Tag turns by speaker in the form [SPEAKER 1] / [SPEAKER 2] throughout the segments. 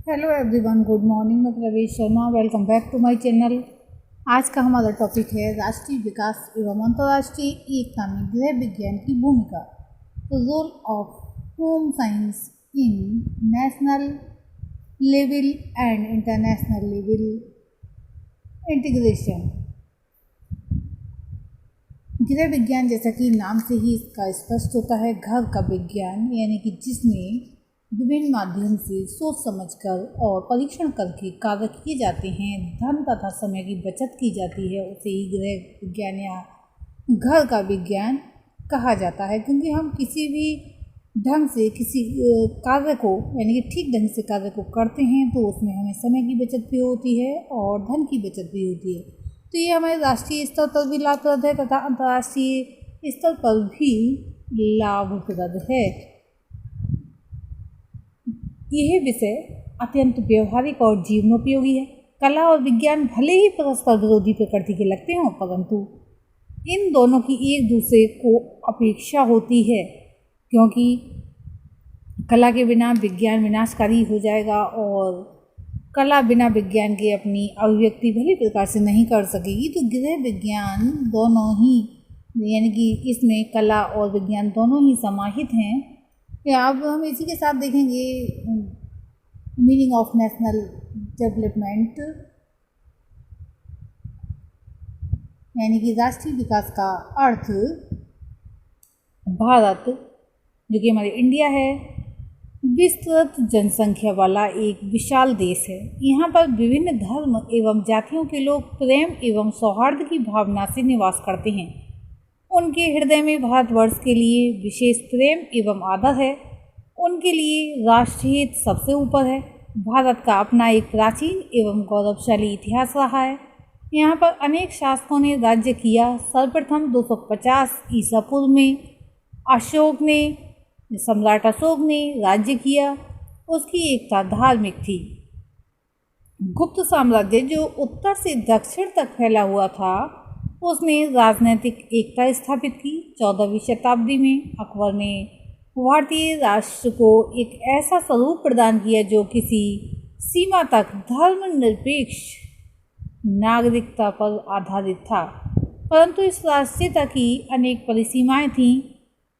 [SPEAKER 1] Hello everyone, good morning. मैं Pravesh Sharma, welcome back to my channel. आज का हमारा टॉपिक है राष्ट्रीय विकास एवं अंतर्राष्ट्रीय एकता में गृह विज्ञान की भूमिका, role of home science in national level and international level integration. गृह विज्ञान, जैसा कि नाम से ही इसका स्पष्ट होता है, घर का विज्ञान, यानी कि जिसमें विभिन्न माध्यम से सोच समझकर और परीक्षण करके कार्य किए जाते हैं, धन तथा समय की बचत की जाती है, उसे ही गृह विज्ञान या घर का विज्ञान कहा जाता है। क्योंकि हम किसी भी ढंग से किसी कार्य को, यानी कि ठीक ढंग से कार्य को करते हैं तो उसमें हमें समय की बचत भी होती है और धन की बचत भी होती है। तो ये हमारे राष्ट्रीय स्तर पर भी लाभप्रद है तथा अंतर्राष्ट्रीय स्तर पर भी लाभप्रद है। यह विषय अत्यंत व्यवहारिक और जीवनोपयोगी है। कला और विज्ञान भले ही परस्पर विरोधी प्रकृति के लगते हों, परंतु इन दोनों की एक दूसरे को अपेक्षा होती है, क्योंकि कला के बिना विज्ञान विनाशकारी हो जाएगा और कला बिना विज्ञान के अपनी अभिव्यक्ति भली प्रकार से नहीं कर सकेगी। तो गृह विज्ञान दोनों ही, यानी कि इसमें कला और विज्ञान दोनों ही समाहित हैं। अब हम इसी के साथ देखेंगे मीनिंग ऑफ नेशनल डेवलपमेंट, यानी कि राष्ट्रीय विकास का अर्थ। भारत, जो कि हमारे इंडिया है, विस्तृत जनसंख्या वाला एक विशाल देश है। यहाँ पर विभिन्न धर्म एवं जातियों के लोग प्रेम एवं सौहार्द की भावना से निवास करते हैं। उनके हृदय में भारतवर्ष के लिए विशेष प्रेम एवं आदर है। उनके लिए राष्ट्रहित सबसे ऊपर है। भारत का अपना एक प्राचीन एवं गौरवशाली इतिहास रहा है। यहाँ पर अनेक शासकों ने राज्य किया। सर्वप्रथम 250 ईसा पूर्व में सम्राट अशोक ने राज्य किया। उसकी एकता धार्मिक थी। गुप्त साम्राज्य, जो उत्तर से दक्षिण तक फैला हुआ था, उसने राजनीतिक एकता स्थापित की। 14वीं शताब्दी में अकबर ने भारतीय राष्ट्र को एक ऐसा स्वरूप प्रदान किया जो किसी सीमा तक धर्मनिरपेक्ष नागरिकता पर आधारित था, परंतु इस राष्ट्रीयता की अनेक परिसीमाएं थीं।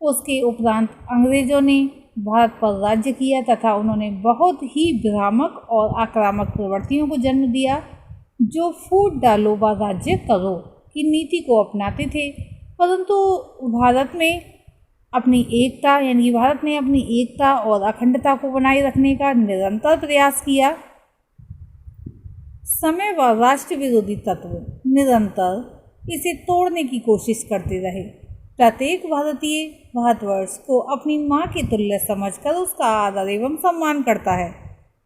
[SPEAKER 1] उसके उपरांत अंग्रेजों ने भारत पर राज्य किया तथा उन्होंने बहुत ही भ्रामक और आक्रामक प्रवृत्तियों को जन्म दिया, जो फूट डालो व राज्य करो की नीति को अपनाते थे। परंतु भारत ने अपनी एकता और अखंडता को बनाए रखने का निरंतर प्रयास किया। समय व राष्ट्र विरोधी तत्व निरंतर इसे तोड़ने की कोशिश करते रहे। प्रत्येक भारतीय भारतवर्ष को अपनी माँ के तुल्य समझकर उसका आदर एवं सम्मान करता है।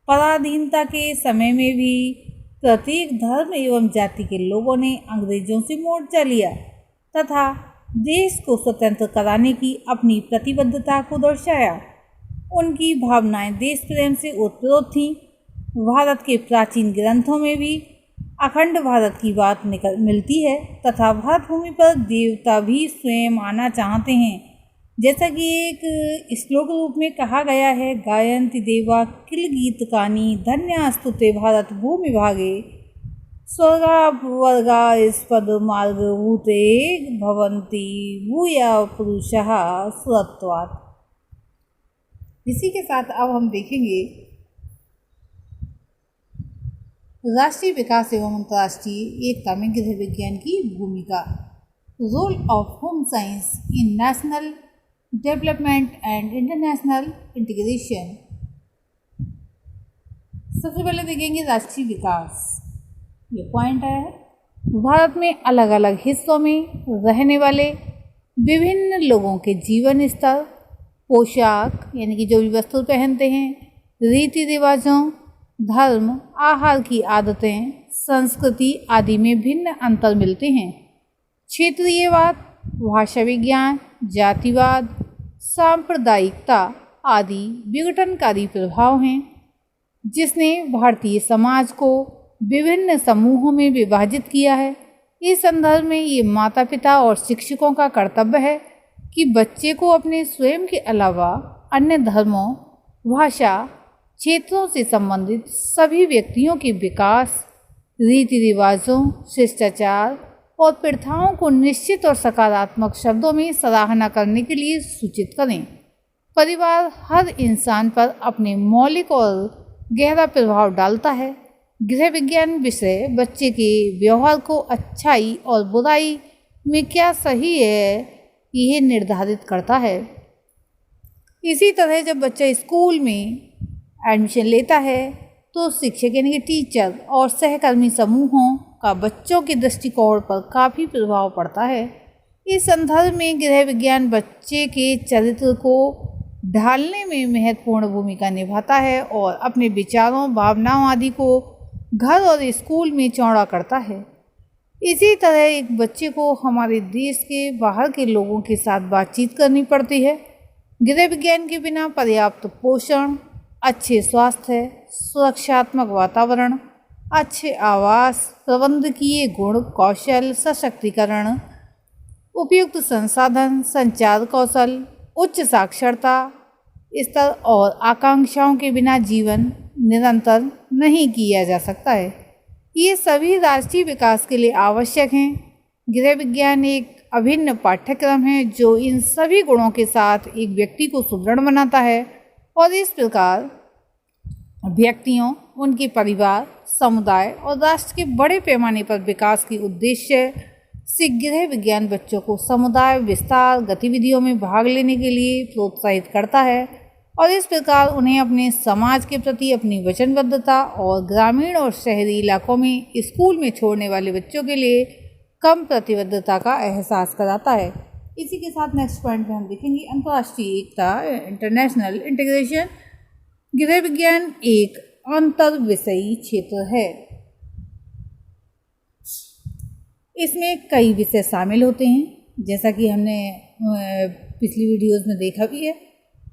[SPEAKER 1] पराधीनता के समय में भी प्रत्येक धर्म एवं जाति के लोगों ने अंग्रेजों से मोर्चा लिया तथा देश को स्वतंत्र कराने की अपनी प्रतिबद्धता को दर्शाया। उनकी भावनाएं देश प्रेम से ओतप्रोत थीं। भारत के प्राचीन ग्रंथों में भी अखंड भारत की बात मिलती है तथा भारत भूमि पर देवता भी स्वयं आना चाहते हैं। जैसा कि एक श्लोक रूप में कहा गया है, गायन्ति देवा किल गीतकानि धन्यास्तु ते भारत भूमि भागे स्वर्गा वर्गा स्पद मार्ग भूते भवन्ति भूया पुरुषः सुरत्वात्। इसी के साथ अब हम देखेंगे राष्ट्रीय विकास एवं अंतर्राष्ट्रीय एकता में गृह विज्ञान की भूमिका, role of home science in national development and international integration. सबसे पहले देखेंगे राष्ट्रीय विकास। ये पॉइंट आया है, भारत में अलग अलग हिस्सों में रहने वाले विभिन्न लोगों के जीवन स्तर, पोशाक, यानी कि जो भी वस्त्र पहनते हैं, रीति रिवाजों, धर्म, आहार की आदतें, संस्कृति आदि में भिन्न अंतर मिलते हैं। क्षेत्रीयवाद, भाषा विज्ञान, जातिवाद, सांप्रदायिकता आदि विघटनकारी प्रभाव हैं, जिसने भारतीय समाज को विभिन्न समूहों में विभाजित किया है। इस संदर्भ में ये माता पिता और शिक्षकों का कर्तव्य है कि बच्चे को अपने स्वयं के अलावा अन्य धर्मों, भाषा क्षेत्रों से संबंधित सभी व्यक्तियों के विकास, रीति रिवाजों, शिष्टाचार और प्रथाओं को निश्चित और सकारात्मक शब्दों में सराहना करने के लिए सूचित करें। परिवार हर इंसान पर अपने मौलिक और गहरा प्रभाव डालता है। गृह विज्ञान विषय बच्चे के व्यवहार को अच्छाई और बुराई में क्या सही है यह निर्धारित करता है। इसी तरह जब बच्चा स्कूल में एडमिशन लेता है तो शिक्षक यानी कि टीचर और सहकर्मी समूहों का बच्चों के दृष्टिकोण पर काफ़ी प्रभाव पड़ता है। इस संदर्भ में गृह विज्ञान बच्चे के चरित्र को ढालने में महत्वपूर्ण भूमिका निभाता है और अपने विचारों, भावनाओं आदि को घर और स्कूल में चौड़ा करता है। इसी तरह एक बच्चे को हमारे देश के बाहर के लोगों के साथ बातचीत करनी पड़ती है। गृह विज्ञान के बिना पर्याप्त पोषण, अच्छे स्वास्थ्य, सुरक्षात्मक वातावरण, अच्छे आवास, प्रबंधकीय गुण, कौशल, सशक्तिकरण, उपयुक्त संसाधन, संचार कौशल, उच्च साक्षरता स्तर और आकांक्षाओं के बिना जीवन निरंतर नहीं किया जा सकता है। ये सभी राष्ट्रीय विकास के लिए आवश्यक हैं। गृह विज्ञान एक अभिन्न पाठ्यक्रम है जो इन सभी गुणों के साथ एक व्यक्ति को सुदृढ़ बनाता है और इस प्रकार व्यक्तियों, उनके परिवार, समुदाय और राष्ट्र के बड़े पैमाने पर विकास के उद्देश्य से गृह विज्ञान बच्चों को समुदाय विस्तार गतिविधियों में भाग लेने के लिए प्रोत्साहित करता है और इस प्रकार उन्हें अपने समाज के प्रति अपनी वचनबद्धता और ग्रामीण और शहरी इलाकों में स्कूल में छोड़ने वाले बच्चों के लिए कम प्रतिबद्धता का एहसास कराता है। इसी के साथ नेक्स्ट पॉइंट में हम देखेंगे अंतर्राष्ट्रीय एकता, इंटरनेशनल इंटीग्रेशन। गृह विज्ञान एक अंतर विषयी क्षेत्र है। इसमें कई विषय शामिल होते हैं जैसा कि हमने पिछली वीडियोस में देखा भी है,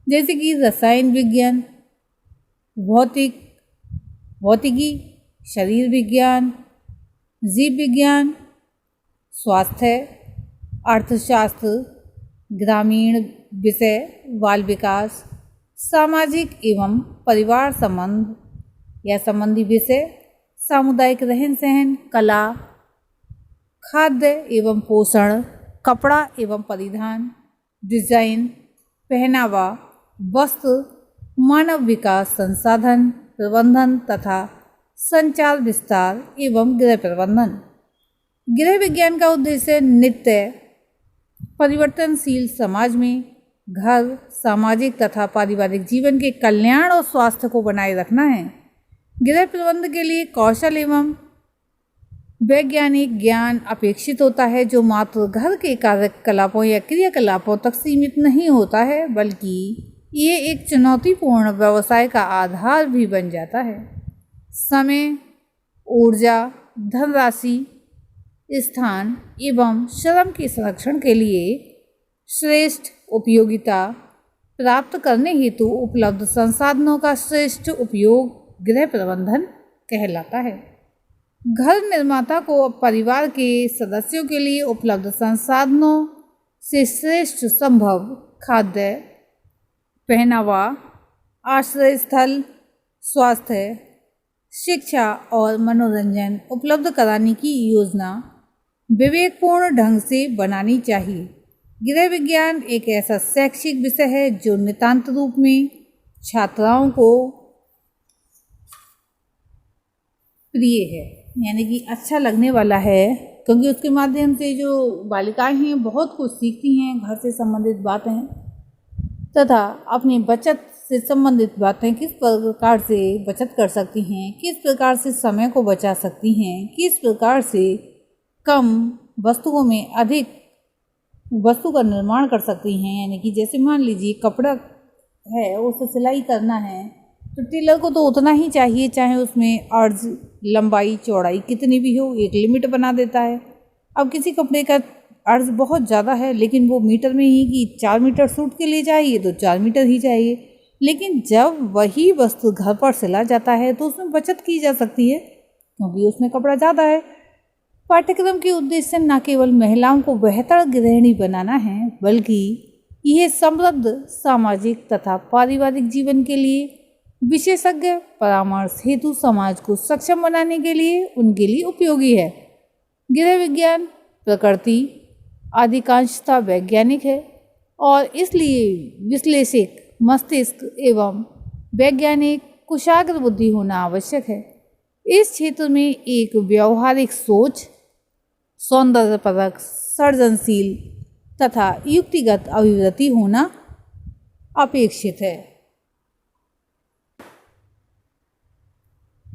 [SPEAKER 1] जैसे कि रसायन विज्ञान, भौतिकी, शरीर विज्ञान, जीव विज्ञान, स्वास्थ्य, अर्थशास्त्र, ग्रामीण विषय, बाल विकास, सामाजिक एवं परिवार संबंध या संबंधी विषय, सामुदायिक रहन सहन, कला, खाद्य एवं पोषण, कपड़ा एवं परिधान, डिजाइन, पहनावा, वस्त्र, मानव विकास, संसाधन प्रबंधन तथा संचार विस्तार एवं गृह प्रबंधन। गृह विज्ञान का उद्देश्य नित्य परिवर्तनशील समाज में घर, सामाजिक तथा पारिवारिक जीवन के कल्याण और स्वास्थ्य को बनाए रखना है। गृह प्रबंध के लिए कौशल एवं वैज्ञानिक ज्ञान अपेक्षित होता है जो मात्र घर के कार्यकलापों या क्रियाकलापों तक सीमित नहीं होता है, बल्कि ये एक चुनौतीपूर्ण व्यवसाय का आधार भी बन जाता है। समय, ऊर्जा, धनराशि, स्थान एवं श्रम के संरक्षण के लिए श्रेष्ठ उपयोगिता प्राप्त करने हेतु उपलब्ध संसाधनों का श्रेष्ठ उपयोग गृह प्रबंधन कहलाता है। घर निर्माता को परिवार के सदस्यों के लिए उपलब्ध संसाधनों से श्रेष्ठ संभव खाद्य, पहनावा, आश्रय स्थल, स्वास्थ्य, शिक्षा और मनोरंजन उपलब्ध कराने की योजना विवेकपूर्ण ढंग से बनानी चाहिए। गृह विज्ञान एक ऐसा शैक्षिक विषय है जो नितांत रूप में छात्राओं को प्रिय है, यानी कि अच्छा लगने वाला है, क्योंकि उसके माध्यम से जो बालिकाएं हैं बहुत कुछ सीखती हैं, घर से संबंधित बातें तथा अपनी बचत से संबंधित बातें, किस प्रकार से बचत कर सकती हैं, किस प्रकार से समय को बचा सकती हैं, किस प्रकार से कम वस्तुओं में अधिक वस्तु का निर्माण कर सकती हैं। यानी कि जैसे मान लीजिए कपड़ा है, उसे सिलाई करना है तो टेलर को तो उतना ही चाहिए, चाहे उसमें अर्ज, लंबाई, चौड़ाई कितनी भी हो, एक लिमिट बना देता है। अब किसी कपड़े का अर्ज बहुत ज़्यादा है लेकिन वो मीटर में ही कि 4 मीटर सूट के लिए चाहिए तो 4 मीटर ही चाहिए, लेकिन जब वही वस्तु घर पर सिला जाता है तो उसमें बचत की जा सकती है क्योंकि उसमें कपड़ा ज़्यादा है। पाठ्यक्रम के उद्देश्य न केवल महिलाओं को बेहतर गृहिणी बनाना है, बल्कि यह समृद्ध सामाजिक तथा पारिवारिक जीवन के लिए विशेषज्ञ परामर्श हेतु समाज को सक्षम बनाने के लिए उनके लिए उपयोगी है। गृह विज्ञान प्रकृति अधिकांशतः वैज्ञानिक है और इसलिए विश्लेषक मस्तिष्क एवं वैज्ञानिक कुशाग्र बुद्धि होना आवश्यक है। इस क्षेत्र में एक व्यवहारिक सोच, सौंदर्यपरक, सृजनशील तथा युक्तिगत अभिवृत्ति होना अपेक्षित है।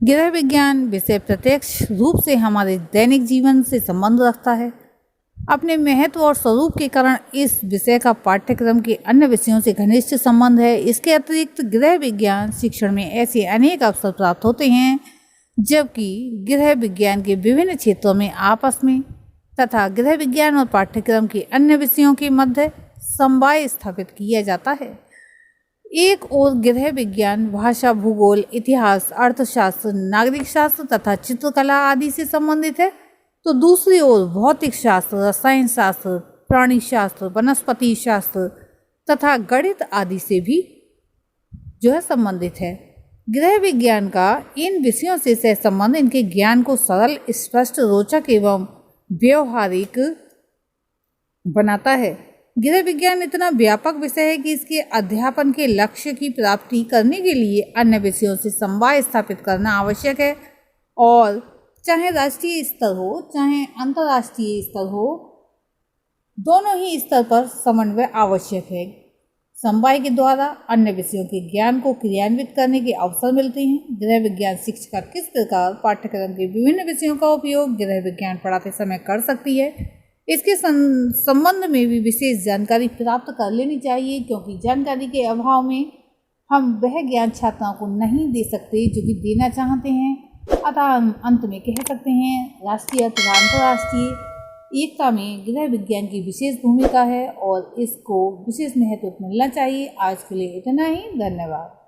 [SPEAKER 1] गृह विज्ञान विषय प्रत्यक्ष रूप से हमारे दैनिक जीवन से संबंध रखता है। अपने महत्व और स्वरूप के कारण इस विषय का पाठ्यक्रम के अन्य विषयों से घनिष्ठ संबंध है। इसके अतिरिक्त गृह विज्ञान शिक्षण में ऐसे अनेक अवसर प्राप्त होते हैं, जबकि गृह विज्ञान के विभिन्न क्षेत्रों में आपस में तथा गृह विज्ञान और पाठ्यक्रम के अन्य विषयों के मध्य समवाय स्थापित किया जाता है। एक ओर गृह विज्ञान भाषा, भूगोल, इतिहास, अर्थशास्त्र, नागरिक शास्त्र तथा चित्रकला आदि से संबंधित है, तो दूसरी ओर भौतिक शास्त्र, रसायन शास्त्र, प्राणी शास्त्र, वनस्पति शास्त्र तथा गणित आदि से भी संबंधित है। गृह विज्ञान का इन विषयों से सहसंबंध इनके ज्ञान को सरल, स्पष्ट, रोचक एवं व्यवहारिक बनाता है। गृह विज्ञान इतना व्यापक विषय है कि इसके अध्यापन के लक्ष्य की प्राप्ति करने के लिए अन्य विषयों से समवाय स्थापित करना आवश्यक है और चाहे राष्ट्रीय स्तर हो चाहे अंतर्राष्ट्रीय स्तर हो, दोनों ही स्तर पर समन्वय आवश्यक है। समवाय के द्वारा अन्य विषयों के ज्ञान को क्रियान्वित करने के अवसर मिलते हैं। गृह विज्ञान शिक्षिका किस प्रकार पाठ्यक्रम के विभिन्न विषयों का उपयोग गृह विज्ञान पढ़ाते समय कर सकती है, इसके संबंध में भी विशेष जानकारी प्राप्त कर लेनी चाहिए, क्योंकि जानकारी के अभाव में हम वह ज्ञान छात्राओं को नहीं दे सकते जो कि देना चाहते हैं। अतः अंत में कह सकते हैं, राष्ट्रीय तथा अंतर्राष्ट्रीय एकता में गृह विज्ञान की विशेष भूमिका है और इसको विशेष महत्व मिलना चाहिए। आज के लिए इतना ही, धन्यवाद।